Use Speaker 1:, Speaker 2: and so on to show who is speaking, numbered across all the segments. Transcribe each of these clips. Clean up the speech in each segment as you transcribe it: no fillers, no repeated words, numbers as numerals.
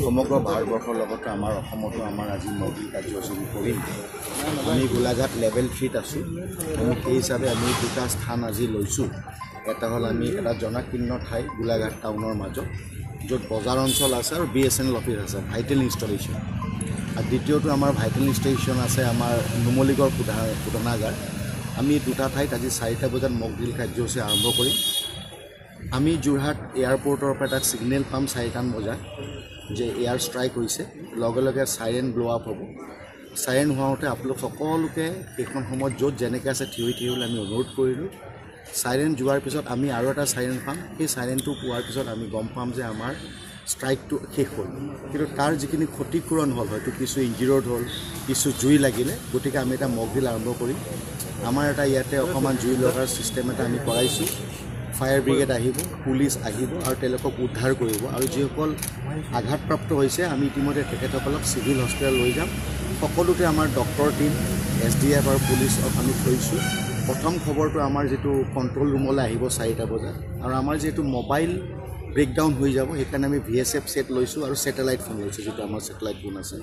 Speaker 1: সমগ্ৰ ভাৰতবৰ্ষৰ লগতে আমাৰ অসমতো আমাৰ আজি মৌখিক কাৰ্যসূচী কৰিম। আমি গোলাঘাট লেভেল 3ত আছোঁ। আমি সেই হিচাপে আমি দুটা স্থান আজি লৈছোঁ। এটা হ'ল আমি এটা জনাকীৰ্ণ ঠাই গোলাঘাট টাউনৰ মাজত, য'ত বজাৰ অঞ্চল আছে আৰু BSNL অফিচ আছে, ভাইটেল ইনষ্টলেশ্যন। আৰু দ্বিতীয়টো আমাৰ ভাইটেল ইনষ্টলেশ্যন আছে আমাৰ নুমলীগড় শোধনাগাৰ। আমি দুটা ঠাইত আজি 4টা বজাত মক ড্ৰিল কাৰ্যসূচী আৰম্ভ কৰিম। আমি যোৰহাট এয়াৰপৰ্টৰ পৰা এটা ছিগনেল পাম 4টামান বজাত যে এয়াৰ ষ্ট্ৰাইক হৈছে, লগে লগে চাইৰেন ব্ল' আপ হ'ব। চাইৰেন হোৱাওঁতে আপোনালোক সকলোকে সেইখন সময়ত য'ত যেনেকৈ আছে থিয় হ'বলৈ আমি অনুৰোধ কৰিলোঁ। চাইৰেন যোৱাৰ পিছত আমি আৰু এটা চাইৰেন পাম। সেই চাইৰেনটো পোৱাৰ পিছত আমি গম পাম যে আমাৰ ষ্ট্ৰাইকটো শেষ হ'ল। কিন্তু তাৰ যিখিনি ক্ষতিপূৰণ হ'ল, হয়তো কিছু ইঞ্জিৰড হ'ল, কিছু জুই লাগিলে, গতিকে আমি এটা মক ড্ৰিল আৰম্ভ কৰিম। আমাৰ এটা ইয়াতে অকণমান জুই লগাৰ ছিষ্টেম এটা আমি কৰাইছোঁ। ফায়াৰ ব্ৰিগেড আহিব, পুলিচ আহিব আৰু তেওঁলোকক উদ্ধাৰ কৰিব। আৰু যিসকল আঘাতপ্ৰাপ্ত হৈছে আমি ইতিমধ্যে তেখেতসকলক চিভিল হস্পিটেল লৈ যাম। সকলোতে আমাৰ ডক্টৰ টীম, SDF আৰু পুলিচক আমি থৈছোঁ। প্ৰথম খবৰটো আমাৰ যিটো কণ্ট্ৰল ৰুমলৈ আহিব 4টা বজাত, আৰু আমাৰ যিহেতু মোবাইল ব্ৰেকডাউন হৈ যাব সেইকাৰণে আমি VSF ছেট লৈছোঁ আৰু ছেটেলাইট ফোন লৈছোঁ, যিটো আমাৰ ছেটেলাইট ফোন আছে।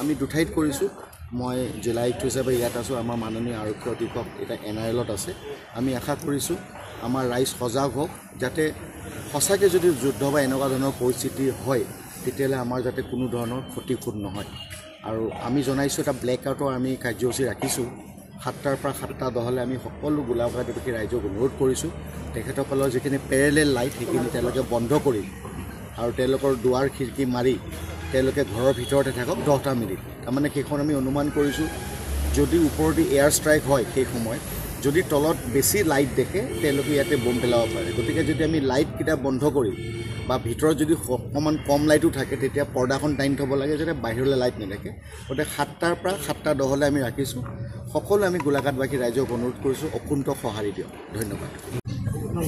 Speaker 1: আমি দুঠাইত কৰিছোঁ। মই জিলা আয়ুক্ত হিচাপে ইয়াত আছোঁ, আমাৰ মাননীয় আৰক্ষী অধীক্ষক এতিয়া NRLত আছে। আমি আশা কৰিছোঁ আমাৰ ৰাইজ সজাগ হওক, যাতে সঁচাকৈ যদি যুদ্ধ বা এনেকুৱা ধৰণৰ পৰিস্থিতি হয় তেতিয়াহ'লে আমাৰ যাতে কোনো ধৰণৰ ক্ষতিপূৰণ নহয়। আৰু আমি জনাইছোঁ এটা ব্লেক আউটৰ আমি কাৰ্যসূচী ৰাখিছোঁ। 7টাৰ পৰা 7:10লৈ আমি সকলো গোলাঘাটবাসী ৰাইজক অনুৰোধ কৰিছোঁ তেখেতসকলৰ যিখিনি পেৰেলেল লাইট সেইখিনি তেওঁলোকে বন্ধ কৰি আৰু তেওঁলোকৰ দুৱাৰ খিৰিকী মাৰি তেওঁলোকে ঘৰৰ ভিতৰতে থাকক 10টা মিনিট। তাৰমানে সেইখন আমি অনুমান কৰিছোঁ যদি ওপৰতে এয়াৰ ষ্ট্ৰাইক হয় সেই সময়ত যদি তলত বেছি লাইট দেখে তেওঁলোকে ইয়াতে বম পেলাব পাৰে। গতিকে যদি আমি লাইটকেইটা বন্ধ কৰি বা ভিতৰত যদি অকণমান কম লাইটো থাকে তেতিয়া পৰ্দাখন টানি থ'ব লাগে যাতে বাহিৰলৈ লাইট নেদেখে। গতিকে 7টাৰ পৰা 7:10লৈ আমি ৰাখিছোঁ। সকলো আমি গোলাঘাটবাসী ৰাইজক অনুৰোধ কৰিছোঁ অকুণ্ঠ সঁহাৰি দিয়ক। ধন্যবাদ।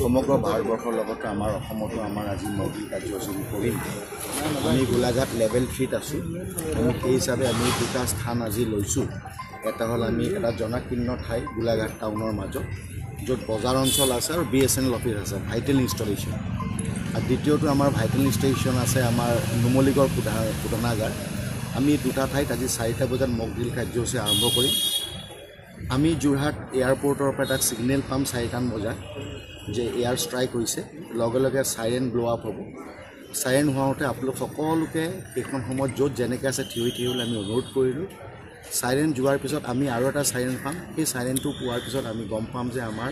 Speaker 1: সমগ্ৰ ভাৰতবৰ্ষৰ লগতে আমাৰ অসমতো আমাৰ আজি মৌখিক কাৰ্যসূচী কৰিম। আমি গোলাঘাট লেভেল 3ত আছোঁ। আমি সেই হিচাপে আমি দুটা স্থান আজি লৈছোঁ। এটা হ'ল আমি এটা জনাকীৰ্ণ ঠাই গোলাঘাট টাউনৰ মাজত, য'ত বজাৰ অঞ্চল আছে আৰু BSNL অফিচ আছে, ভাইটেল ইনষ্টলেশ্যন। আৰু দ্বিতীয়টো আমাৰ ভাইটেল ইনষ্টলেশ্যন আছে আমাৰ নুমলীগড় শোধনাগাৰ। আমি দুটা ঠাইত আজি 4টা বজাত মক ড্ৰিল কাৰ্যসূচী আৰম্ভ কৰিম। আমি যোৰহাট এয়াৰপৰ্টৰ পৰা এটা ছিগনেল পাম 4টামান বজাত যে এয়াৰ ষ্ট্ৰাইক হৈছে, লগে লগে চাইৰেন ব্ল' আপ হ'ব। চাইৰেন হোৱাওঁতে আপোনালোক সকলোকে সেইখন সময়ত য'ত যেনেকৈ আছে থিয় হ'বলৈ আমি অনুৰোধ কৰিলোঁ। চাইৰেন যোৱাৰ পিছত আমি আৰু এটা চাইৰেন পাম। সেই চাইৰেনটো পোৱাৰ পিছত আমি গম পাম যে আমাৰ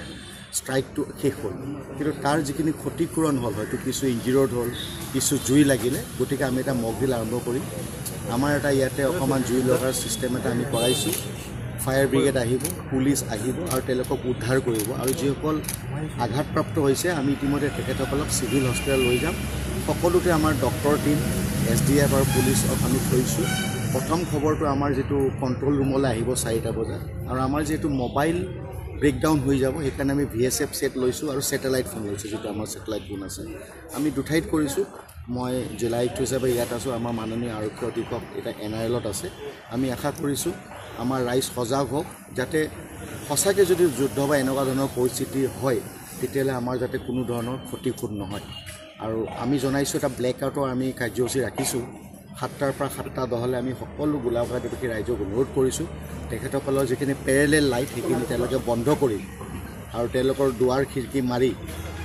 Speaker 1: ষ্ট্ৰাইকটো শেষ হ'ল। কিন্তু তাৰ যিখিনি ক্ষতিপূৰণ হ'ল, হয়তো কিছু ইঞ্জিৰড হ'ল, কিছু জুই লাগিলে, গতিকে আমি এটা মক ড্ৰিল আৰম্ভ কৰিম। আমাৰ এটা ইয়াতে অকণমান জুই লগাৰ ছিষ্টেম এটা আমি কৰাইছোঁ। ফায়াৰ ব্ৰিগেড আহিব, পুলিচ আহিব আৰু তেওঁলোকক উদ্ধাৰ কৰিব। আৰু যিসকল আঘাতপ্ৰাপ্ত হৈছে আমি ইতিমধ্যে তেখেতসকলক চিভিল হস্পিটেল লৈ যাম। সকলোতে আমাৰ ডক্টৰ টীম, SDF আৰু পুলিচক আমি থৈছোঁ। প্ৰথম খবৰটো আমাৰ যিটো কণ্ট্ৰল ৰুমলৈ আহিব 4টা বজাত, আৰু আমাৰ যিহেতু মোবাইল ব্ৰেকডাউন হৈ যাব সেইকাৰণে আমি VSF ছেট লৈছোঁ আৰু ছেটেলাইট ফোন লৈছোঁ, যিটো আমাৰ ছেটেলাইট ফোন আছে। আমি দুঠাইত কৰিছোঁ। মই জিলা আয়ুক্ত হিচাপে ইয়াত আছোঁ, আমাৰ মাননীয় আৰক্ষী অধীক্ষক এতিয়া NRLত আছে। আমি আশা কৰিছোঁ আমাৰ ৰাইজ সজাগ হওক, যাতে সঁচাকৈ যদি যুদ্ধ বা এনেকুৱা ধৰণৰ পৰিস্থিতি হয় তেতিয়াহ'লে আমাৰ যাতে কোনো ধৰণৰ ক্ষতিপূৰণ নহয়। আৰু আমি জনাইছোঁ এটা ব্লেক আউটৰ আমি কাৰ্যসূচী ৰাখিছোঁ। 7টাৰ পৰা 7:10লৈ আমি সকলো গোলাঘাটবাসী ৰাইজক অনুৰোধ কৰিছোঁ তেখেতসকলৰ যিখিনি পেৰেলেল লাইট সেইখিনি তেওঁলোকে বন্ধ কৰি আৰু তেওঁলোকৰ দুৱাৰ খিৰিকী মাৰি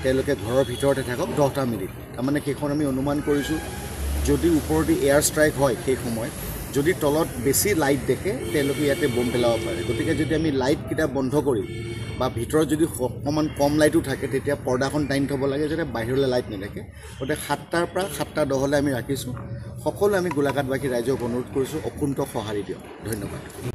Speaker 1: তেওঁলোকে ঘৰৰ ভিতৰতে থাকক 10টা মিনিট। তাৰমানে সেইখন আমি অনুমান কৰিছোঁ যদি ওপৰতে এয়াৰ ষ্ট্ৰাইক হয় সেই সময়ত যদি তলত বেছি লাইট দেখে তেওঁলোকে ইয়াতে বম পেলাব পাৰে। গতিকে যদি আমি লাইটকেইটা বন্ধ কৰি বা ভিতৰত যদি অকণমান কম লাইটো থাকে তেতিয়া পৰ্দাখন টানি থ'ব লাগে যাতে বাহিৰলৈ লাইট নেদেখে। গতিকে 7টাৰ পৰা 7:10লৈ আমি ৰাখিছোঁ। সকলো আমি গোলাঘাটবাসী ৰাইজক অনুৰোধ কৰিছোঁ অকুণ্ঠ সঁহাৰি দিয়ক। ধন্যবাদ।